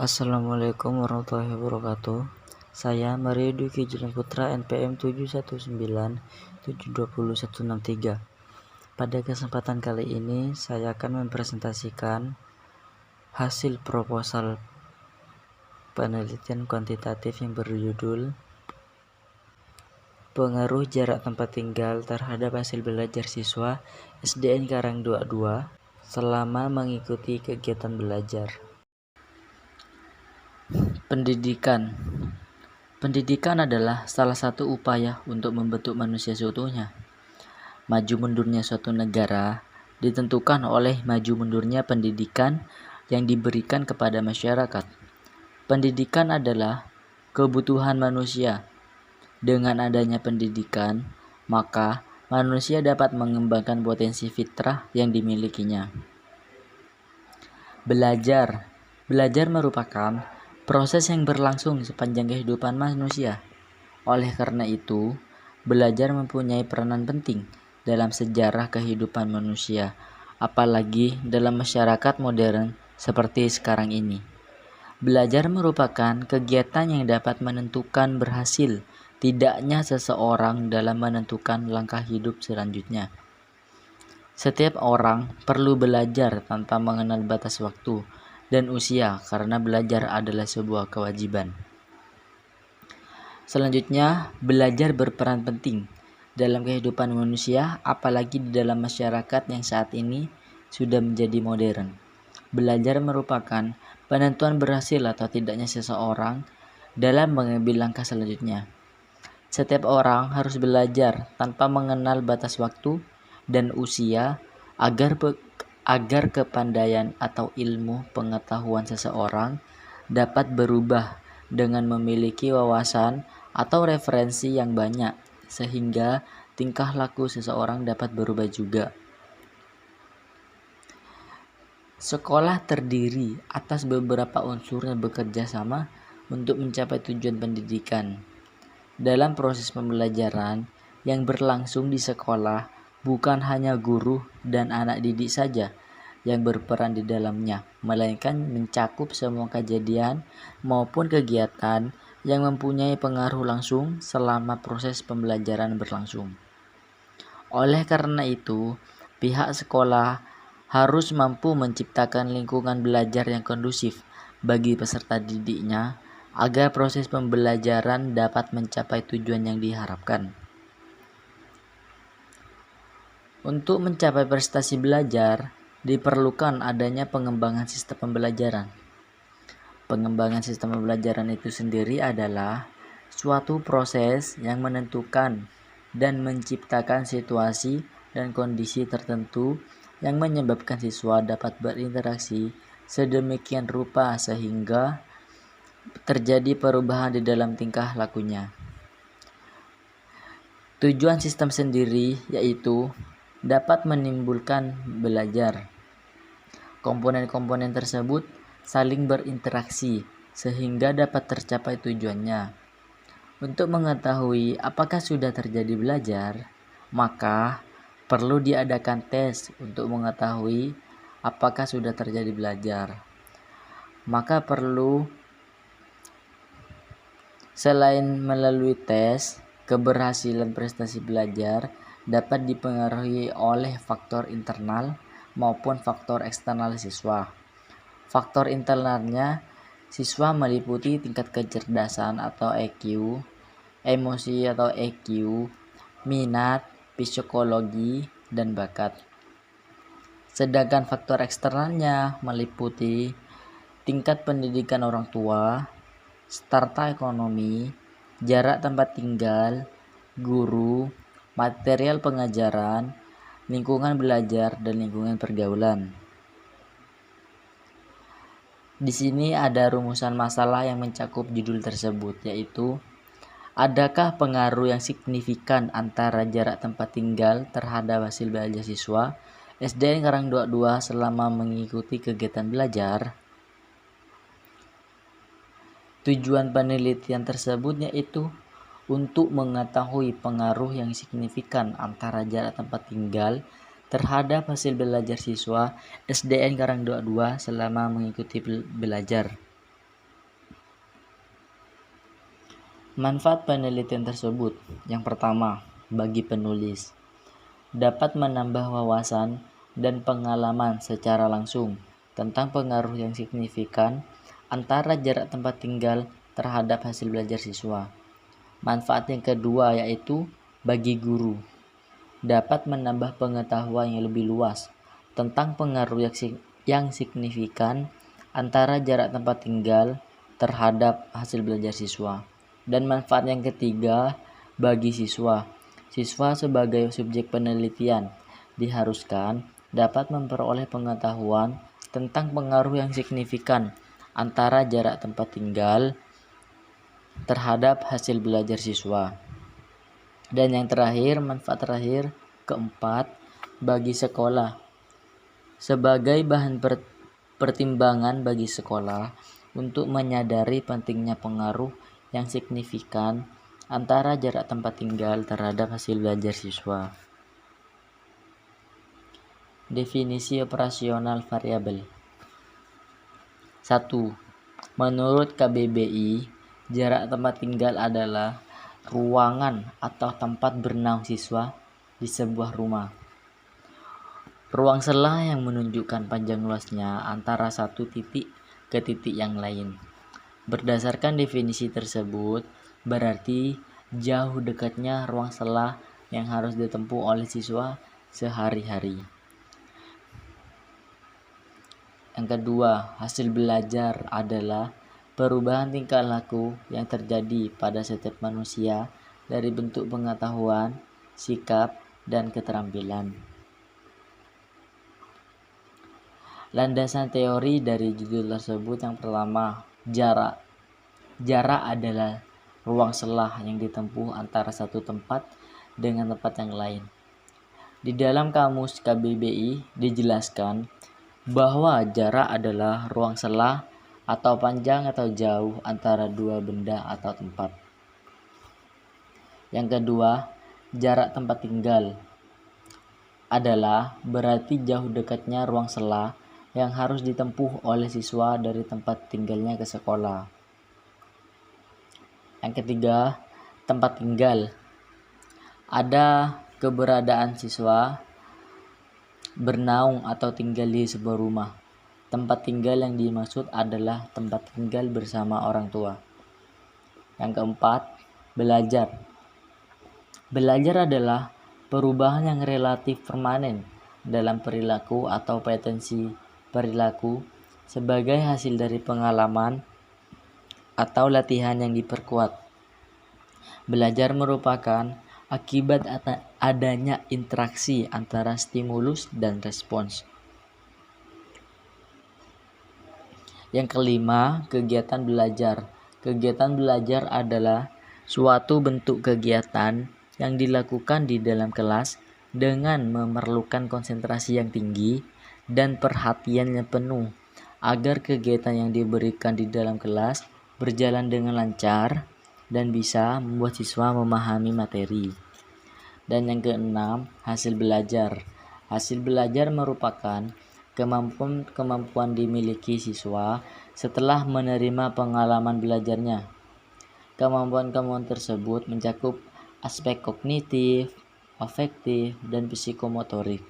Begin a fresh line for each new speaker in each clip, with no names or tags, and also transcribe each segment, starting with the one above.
Assalamualaikum warahmatullahi wabarakatuh. Saya Mario Dwi Julian Putra, NPM 719720163. Pada kesempatan kali ini saya akan mempresentasikan hasil proposal penelitian kuantitatif yang berjudul Pengaruh Jarak Tempat Tinggal terhadap Hasil Belajar Siswa SDN Karang 22 selama mengikuti kegiatan belajar. Pendidikan adalah salah satu upaya untuk membentuk manusia seutuhnya. Maju mundurnya suatu negara ditentukan oleh maju mundurnya pendidikan yang diberikan kepada masyarakat. Pendidikan adalah kebutuhan manusia. Dengan adanya pendidikan, maka manusia dapat mengembangkan potensi fitrah yang dimilikinya. Belajar merupakan proses yang berlangsung sepanjang kehidupan manusia. Oleh karena itu, belajar mempunyai peranan penting dalam sejarah kehidupan manusia, apalagi dalam masyarakat modern seperti sekarang ini. Belajar merupakan kegiatan yang dapat menentukan berhasil tidaknya seseorang dalam menentukan langkah hidup selanjutnya. Setiap orang perlu belajar tanpa mengenal batas waktu dan usia karena belajar adalah sebuah kewajiban. Selanjutnya, belajar berperan penting dalam kehidupan manusia, apalagi di dalam masyarakat yang saat ini sudah menjadi modern. Belajar merupakan penentuan berhasil atau tidaknya seseorang dalam mengambil langkah selanjutnya. Setiap orang harus belajar tanpa mengenal batas waktu dan usia agar kepandaian atau ilmu pengetahuan seseorang dapat berubah dengan memiliki wawasan atau referensi yang banyak, sehingga tingkah laku seseorang dapat berubah juga. Sekolah terdiri atas beberapa unsur yang bekerja sama untuk mencapai tujuan pendidikan. Dalam proses pembelajaran yang berlangsung di sekolah, bukan hanya guru dan anak didik saja yang berperan di dalamnya, melainkan mencakup semua kejadian maupun kegiatan yang mempunyai pengaruh langsung selama proses pembelajaran berlangsung. Oleh karena itu, pihak sekolah harus mampu menciptakan lingkungan belajar yang kondusif bagi peserta didiknya agar proses pembelajaran dapat mencapai tujuan yang diharapkan. Untuk mencapai prestasi belajar, diperlukan adanya pengembangan sistem pembelajaran. Pengembangan sistem pembelajaran itu sendiri adalah suatu proses yang menentukan dan menciptakan situasi dan kondisi tertentu yang menyebabkan siswa dapat berinteraksi sedemikian rupa sehingga terjadi perubahan di dalam tingkah lakunya. Tujuan sistem sendiri yaitu dapat menimbulkan belajar. Komponen-komponen tersebut saling berinteraksi sehingga dapat tercapai tujuannya. Untuk mengetahui apakah sudah terjadi belajar, maka perlu diadakan tes untuk mengetahui apakah sudah terjadi belajar. Maka perlu selain melalui tes, keberhasilan prestasi belajar dapat dipengaruhi oleh faktor internal maupun faktor eksternal siswa. Faktor internalnya siswa meliputi tingkat kecerdasan atau EQ, emosi atau EQ, minat, psikologi, dan bakat. Sedangkan faktor eksternalnya meliputi tingkat pendidikan orang tua, strata ekonomi, jarak tempat tinggal, guru, material pengajaran, lingkungan belajar, dan lingkungan pergaulan. Di sini ada rumusan masalah yang mencakup judul tersebut, yaitu adakah pengaruh yang signifikan antara jarak tempat tinggal terhadap hasil belajar siswa SDN Karang 22 selama mengikuti kegiatan belajar? Tujuan penelitian tersebut yaitu untuk mengetahui pengaruh yang signifikan antara jarak tempat tinggal terhadap hasil belajar siswa SDN Karang 22 selama mengikuti belajar. Manfaat penelitian tersebut, yang pertama, bagi penulis, dapat menambah wawasan dan pengalaman secara langsung tentang pengaruh yang signifikan antara jarak tempat tinggal terhadap hasil belajar siswa. Manfaat yang kedua yaitu bagi guru, dapat menambah pengetahuan yang lebih luas tentang pengaruh yang signifikan antara jarak tempat tinggal terhadap hasil belajar siswa. Dan manfaat yang ketiga bagi siswa. Siswa sebagai subjek penelitian diharuskan dapat memperoleh pengetahuan tentang pengaruh yang signifikan antara jarak tempat tinggal terhadap hasil belajar siswa. Dan yang terakhir, manfaat terakhir keempat bagi sekolah. Sebagai bahan pertimbangan bagi sekolah untuk menyadari pentingnya pengaruh yang signifikan antara jarak tempat tinggal terhadap hasil belajar siswa. Definisi operasional variabel. 1. Menurut KBBI, jarak tempat tinggal adalah ruangan atau tempat bernaung siswa di sebuah rumah. Ruang sela yang menunjukkan panjang luasnya antara satu titik ke titik yang lain. Berdasarkan definisi tersebut, berarti jauh dekatnya ruang sela yang harus ditempuh oleh siswa sehari-hari. Yang kedua, hasil belajar adalah perubahan tingkah laku yang terjadi pada setiap manusia dari bentuk pengetahuan, sikap, dan keterampilan. Landasan teori dari judul tersebut yang pertama, jarak. Jarak adalah ruang sela yang ditempuh antara satu tempat dengan tempat yang lain. Di dalam kamus KBBI dijelaskan bahwa jarak adalah ruang sela atau panjang atau jauh antara dua benda atau tempat. Yang kedua, jarak tempat tinggal adalah berarti jauh dekatnya ruang sela yang harus ditempuh oleh siswa dari tempat tinggalnya ke sekolah. Yang ketiga, tempat tinggal. Ada keberadaan siswa bernaung atau tinggal di sebuah rumah. Tempat tinggal yang dimaksud adalah tempat tinggal bersama orang tua. Yang keempat, belajar. Belajar adalah perubahan yang relatif permanen dalam perilaku atau potensi perilaku sebagai hasil dari pengalaman atau latihan yang diperkuat. Belajar merupakan akibat adanya interaksi antara stimulus dan respons. Yang kelima, kegiatan belajar. Kegiatan belajar adalah suatu bentuk kegiatan yang dilakukan di dalam kelas dengan memerlukan konsentrasi yang tinggi dan perhatian yang penuh agar kegiatan yang diberikan di dalam kelas berjalan dengan lancar dan bisa membuat siswa memahami materi. Dan yang keenam, hasil belajar. Hasil belajar merupakan kemampuan dimiliki siswa setelah menerima pengalaman belajarnya. Kemampuan tersebut mencakup aspek kognitif, afektif, dan psikomotorik.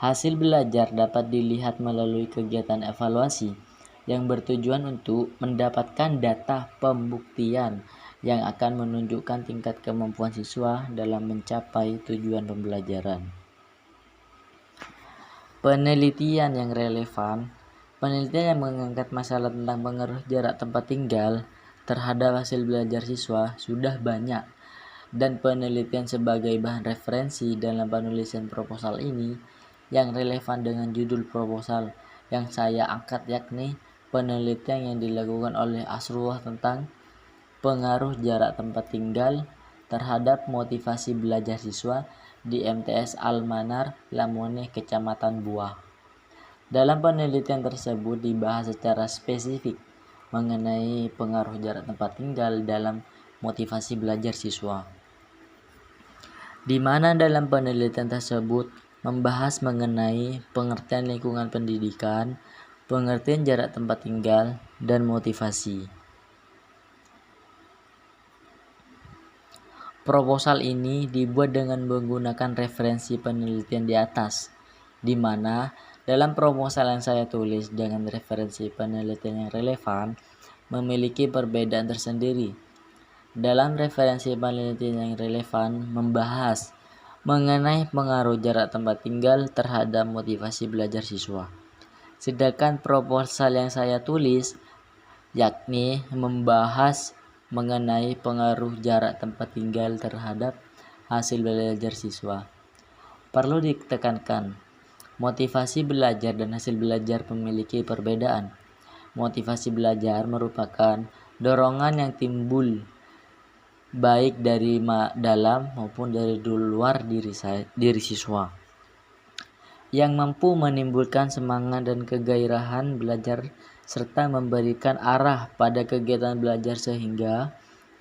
Hasil belajar dapat dilihat melalui kegiatan evaluasi yang bertujuan untuk mendapatkan data pembuktian yang akan menunjukkan tingkat kemampuan siswa dalam mencapai tujuan pembelajaran. Penelitian yang relevan. Penelitian yang mengangkat masalah tentang pengaruh jarak tempat tinggal terhadap hasil belajar siswa sudah banyak, dan penelitian sebagai bahan referensi dalam penulisan proposal ini yang relevan dengan judul proposal yang saya angkat, yakni penelitian yang dilakukan oleh Asrullah tentang pengaruh jarak tempat tinggal terhadap motivasi belajar siswa di MTS Al-Manar, Lamone, Kecamatan Buah. Dalam penelitian tersebut dibahas secara spesifik mengenai pengaruh jarak tempat tinggal dalam motivasi belajar siswa, di mana dalam penelitian tersebut membahas mengenai pengertian lingkungan pendidikan, pengertian jarak tempat tinggal, dan motivasi. Proposal ini dibuat dengan menggunakan referensi penelitian di atas, di mana dalam proposal yang saya tulis dengan referensi penelitian yang relevan memiliki perbedaan tersendiri. Dalam referensi penelitian yang relevan membahas mengenai pengaruh jarak tempat tinggal terhadap motivasi belajar siswa. Sedangkan proposal yang saya tulis yakni membahas mengenai pengaruh jarak tempat tinggal terhadap hasil belajar siswa. Perlu ditekankan, motivasi belajar dan hasil belajar memiliki perbedaan. Motivasi belajar merupakan dorongan yang timbul baik dari dalam maupun dari luar diri siswa, yang mampu menimbulkan semangat dan kegairahan belajar serta memberikan arah pada kegiatan belajar sehingga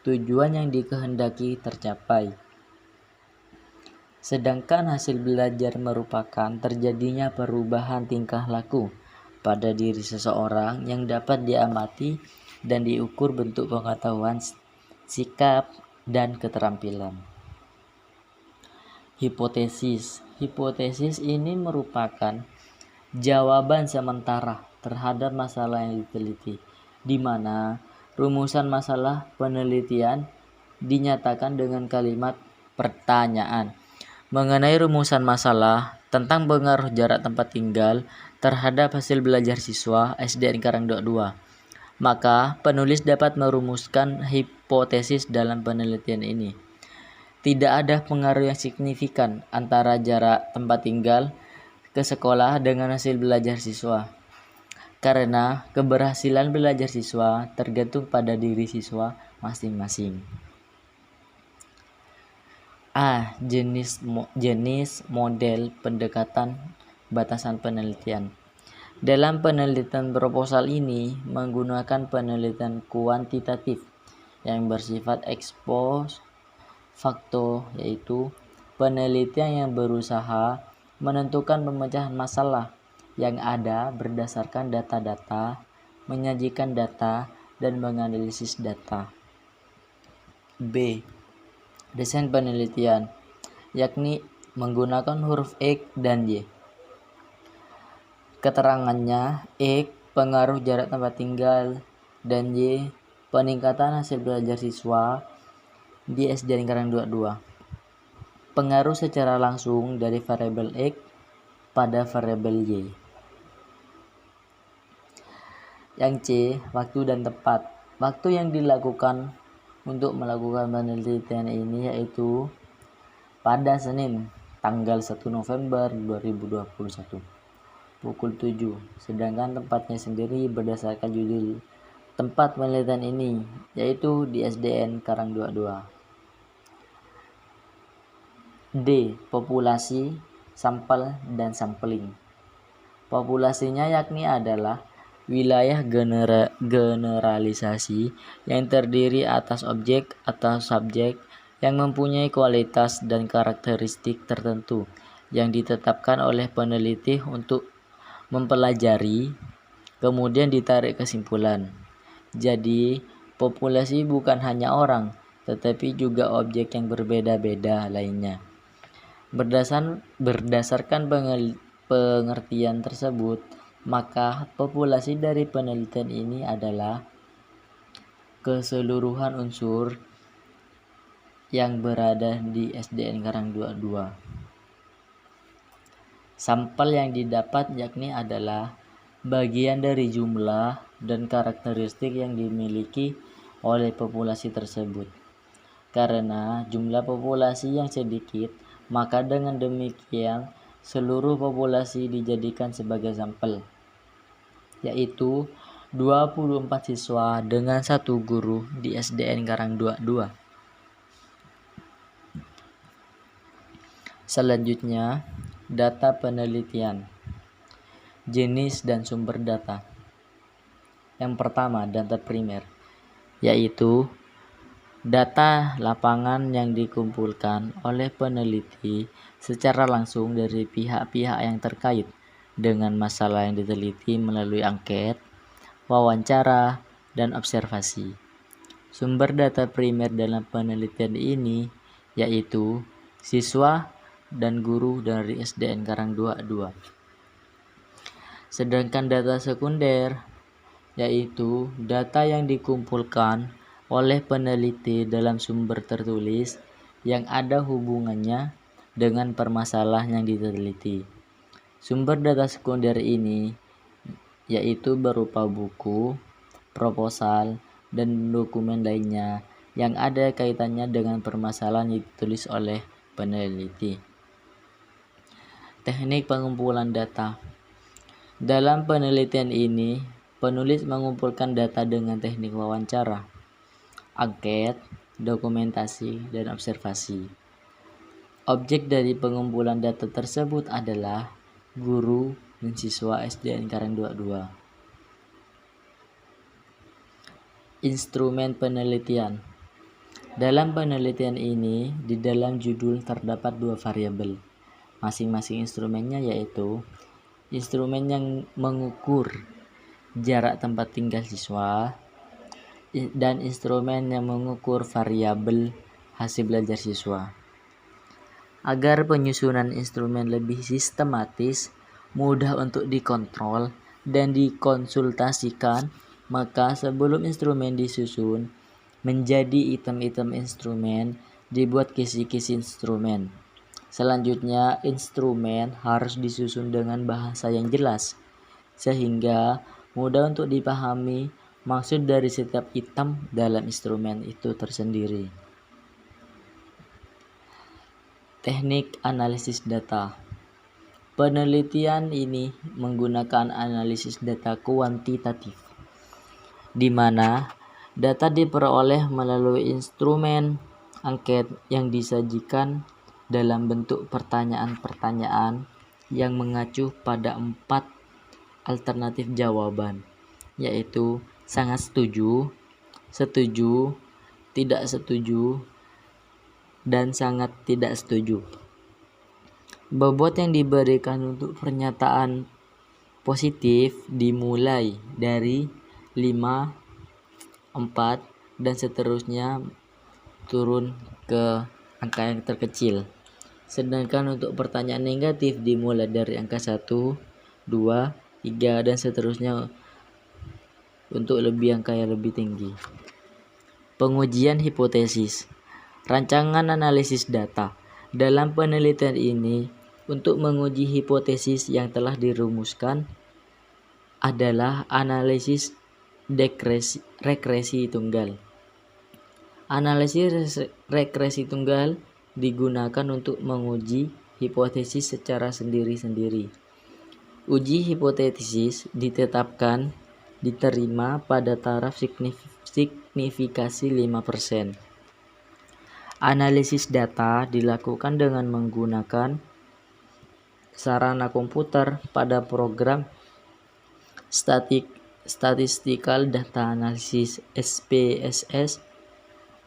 tujuan yang dikehendaki tercapai. Sedangkan hasil belajar merupakan terjadinya perubahan tingkah laku pada diri seseorang yang dapat diamati dan diukur bentuk pengetahuan, sikap, dan keterampilan. Hipotesis ini merupakan jawaban sementara terhadap masalah yang diteliti, di mana rumusan masalah penelitian dinyatakan dengan kalimat pertanyaan. Mengenai rumusan masalah tentang pengaruh jarak tempat tinggal terhadap hasil belajar siswa SDN Karang 22, maka penulis dapat merumuskan hipotesis dalam penelitian ini. Tidak ada pengaruh yang signifikan antara jarak tempat tinggal ke sekolah dengan hasil belajar siswa, karena keberhasilan belajar siswa tergantung pada diri siswa masing-masing. A. Jenis model pendekatan batasan penelitian. Dalam penelitian proposal ini menggunakan penelitian kuantitatif yang bersifat ex post facto, yaitu penelitian yang berusaha menentukan pemecahan masalah yang ada berdasarkan data-data, menyajikan data, dan menganalisis data. B. Desain penelitian, yakni menggunakan huruf X dan Y. Keterangannya, X pengaruh jarak tempat tinggal dan Y peningkatan hasil belajar siswa di SDN Karang 22. Pengaruh secara langsung dari variabel X pada variabel Y. Yang C, waktu dan tempat. Waktu yang dilakukan untuk melakukan penelitian ini yaitu pada Senin tanggal 1 November 2021 pukul 7. Sedangkan tempatnya sendiri berdasarkan judul tempat penelitian ini yaitu di SDN Karang 22. D. Populasi, sampel, dan sampling. Populasinya yakni adalah wilayah generalisasi yang terdiri atas objek atau subjek yang mempunyai kualitas dan karakteristik tertentu yang ditetapkan oleh peneliti untuk mempelajari, kemudian ditarik kesimpulan. Jadi, populasi bukan hanya orang, tetapi juga objek yang berbeda-beda lainnya. Berdasarkan pengertian tersebut, maka populasi dari penelitian ini adalah keseluruhan unsur yang berada di SDN Karang 22. Sampel yang didapat yakni adalah bagian dari jumlah dan karakteristik yang dimiliki oleh populasi tersebut. Karena jumlah populasi yang sedikit, maka dengan demikian seluruh populasi dijadikan sebagai sampel, yaitu 24 siswa dengan 1 guru di SDN Karang 22. Selanjutnya, data penelitian, jenis dan sumber data. Yang pertama, data primer, yaitu data lapangan yang dikumpulkan oleh peneliti secara langsung dari pihak-pihak yang terkait dengan masalah yang diteliti melalui angket, wawancara, dan observasi. Sumber data primer dalam penelitian ini yaitu siswa dan guru dari SDN Karangdua 2. Sedangkan data sekunder yaitu data yang dikumpulkan oleh peneliti dalam sumber tertulis yang ada hubungannya dengan permasalahan yang diteliti. Sumber data sekunder ini yaitu berupa buku, proposal, dan dokumen lainnya yang ada kaitannya dengan permasalahan yang ditulis oleh peneliti. Teknik pengumpulan data. Dalam penelitian ini, penulis mengumpulkan data dengan teknik wawancara, angket, dokumentasi, dan observasi. Objek dari pengumpulan data tersebut adalah guru dan siswa SDN Karangdua 2. Instrumen penelitian. Dalam penelitian ini, di dalam judul terdapat 2 variabel. Masing-masing instrumennya yaitu instrumen yang mengukur jarak tempat tinggal siswa dan instrumen yang mengukur variabel hasil belajar siswa. Agar penyusunan instrumen lebih sistematis, mudah untuk dikontrol dan dikonsultasikan, maka sebelum instrumen disusun, menjadi item-item instrumen dibuat kisi-kisi instrumen. Selanjutnya, instrumen harus disusun dengan bahasa yang jelas, sehingga mudah untuk dipahami maksud dari setiap item dalam instrumen itu tersendiri. Teknik analisis data. Penelitian ini menggunakan analisis data kuantitatif, di mana data diperoleh melalui instrumen angket yang disajikan dalam bentuk pertanyaan-pertanyaan yang mengacu pada 4 alternatif jawaban, yaitu sangat setuju, setuju, tidak setuju, dan sangat tidak setuju. Bobot yang diberikan untuk pernyataan positif dimulai dari 5, 4, dan seterusnya turun ke angka yang terkecil. Sedangkan untuk pertanyaan negatif dimulai dari angka 1, 2, 3, dan seterusnya untuk angka yang lebih tinggi. Pengujian hipotesis. Rancangan analisis data. Dalam penelitian ini, untuk menguji hipotesis yang telah dirumuskan adalah analisis regresi tunggal. Analisis regresi tunggal digunakan untuk menguji hipotesis secara sendiri-sendiri. Uji hipotesis ditetapkan diterima pada taraf signifikasi 5%. Analisis data dilakukan dengan menggunakan sarana komputer pada program Statistical Data Analysis (SPSS)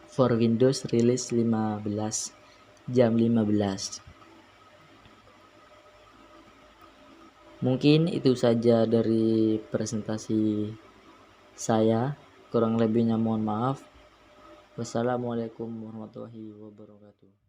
for Windows rilis 15 jam 15. Mungkin itu saja dari presentasi saya, kurang lebihnya mohon maaf. Wassalamualaikum warahmatullahi wabarakatuh.